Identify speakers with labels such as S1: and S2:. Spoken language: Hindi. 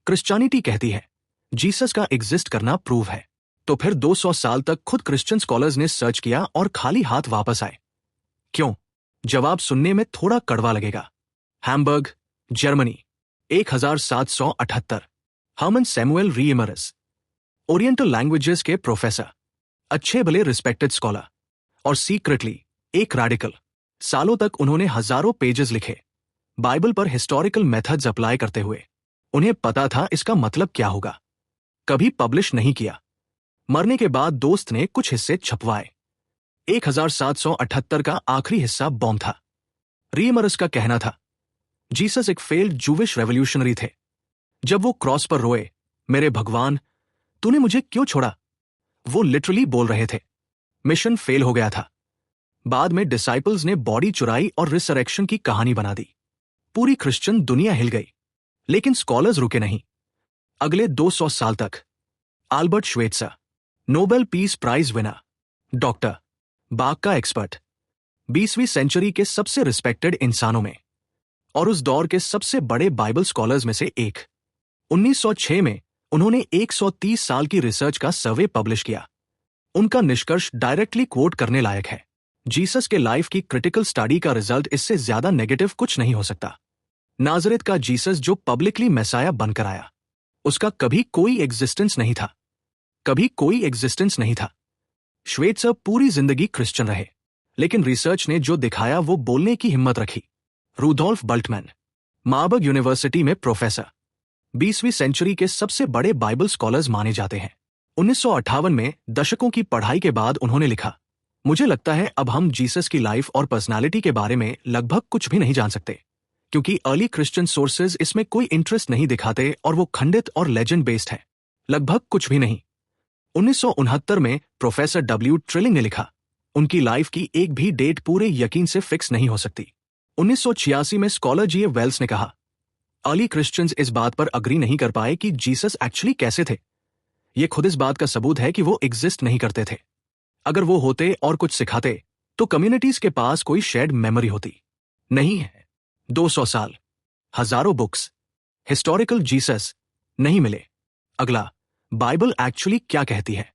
S1: क्रिश्चियनिटी कहती है जीसस का एग्जिस्ट करना प्रूव है। तो फिर 200 साल तक खुद क्रिश्चियन स्कॉलर्स ने सर्च किया और खाली हाथ वापस आए। क्यों? जवाब सुनने में थोड़ा कड़वा लगेगा। Hamburg, Germany, 1778। Hermann Samuel Reimarus, oriental languages के प्रोफेसर, अच्छे भले रिस्पेक्टेड स्कॉलर और सीक्रेटली एक रैडिकल। सालों तक उन्होंने हजारों पेजेस लिखे बाइबल पर हिस्टोरिकल मेथड्स अप्लाई करते हुए। उन्हें पता था इसका मतलब क्या होगा। कभी पब्लिश नहीं किया। मरने के बाद दोस्त ने कुछ हिस्से छपवाए। 1778 का आखिरी हिस्सा बॉम्ब था। रीइमरस का कहना था जीसस एक फेल्ड जूविश रेवोल्यूशनरी थे। जब वो क्रॉस पर रोए, मेरे भगवान तूने मुझे क्यों छोड़ा, वो लिटरली बोल रहे थे। मिशन फेल हो गया था। बाद में डिसाइपल्स ने बॉडी चुराई और रिसरेक्शन की कहानी बना दी। पूरी क्रिश्चियन दुनिया हिल गई, लेकिन स्कॉलर्स रुके नहीं। अगले 200 साल तक Albert Schweitzer, Nobel Peace Prize winner, doctor, Bach का एक्सपर्ट, 20वीं सेंचुरी के सबसे रिस्पेक्टेड इंसानों में और उस दौर के सबसे बड़े बाइबल स्कॉलर्स में से एक। 1906 में उन्होंने 130 साल की रिसर्च का सर्वे पब्लिश किया। उनका निष्कर्ष डायरेक्टली कोट करने लायक है। जीसस के लाइफ की क्रिटिकल स्टडी का रिजल्ट इससे ज्यादा नेगेटिव कुछ नहीं हो सकता। नाजरेत का जीसस जो पब्लिकली मैसाया बनकर आया, उसका कभी कोई एग्जिस्टेंस नहीं था। कभी कोई एग्जिस्टेंस नहीं था। श्वेत्जर पूरी जिंदगी क्रिश्चियन रहे, लेकिन रिसर्च ने जो दिखाया वो बोलने की हिम्मत रखी। रूडोल्फ बल्टमैन, मार्बर्ग यूनिवर्सिटी में प्रोफेसर, 20वीं सेंचुरी के सबसे बड़े बाइबल स्कॉलर्स माने जाते हैं। 1958 में दशकों की पढ़ाई के बाद उन्होंने लिखा, मुझे लगता है अब हम जीसस की लाइफ और पर्सनालिटी के बारे में लगभग कुछ भी नहीं जान सकते, क्योंकि अर्ली क्रिश्चियन सोर्सेज इसमें कोई इंटरेस्ट नहीं दिखाते और वो खंडित और लेजेंड बेस्ड है। लगभग कुछ भी नहीं। 1969 में प्रोफेसर डब्ल्यू ट्रिलिंग ने लिखा, उनकी लाइफ की एक भी डेट पूरे यकीन से फिक्स नहीं हो सकती। 1986 में स्कॉलर जी वेल्स ने कहा, अर्ली क्रिश्चियंस इस बात पर अग्री नहीं कर पाए कि जीसस एक्चुअली कैसे थे। ये खुद इस बात का सबूत है कि वो एग्जिस्ट नहीं करते थे। अगर वो होते और कुछ सिखाते तो कम्युनिटीज के पास कोई शेयर्ड मेमोरी होती। नहीं है। 200 साल, हजारों बुक्स, हिस्टोरिकल जीसस नहीं मिले। अगला, बाइबल एक्चुअली क्या कहती है?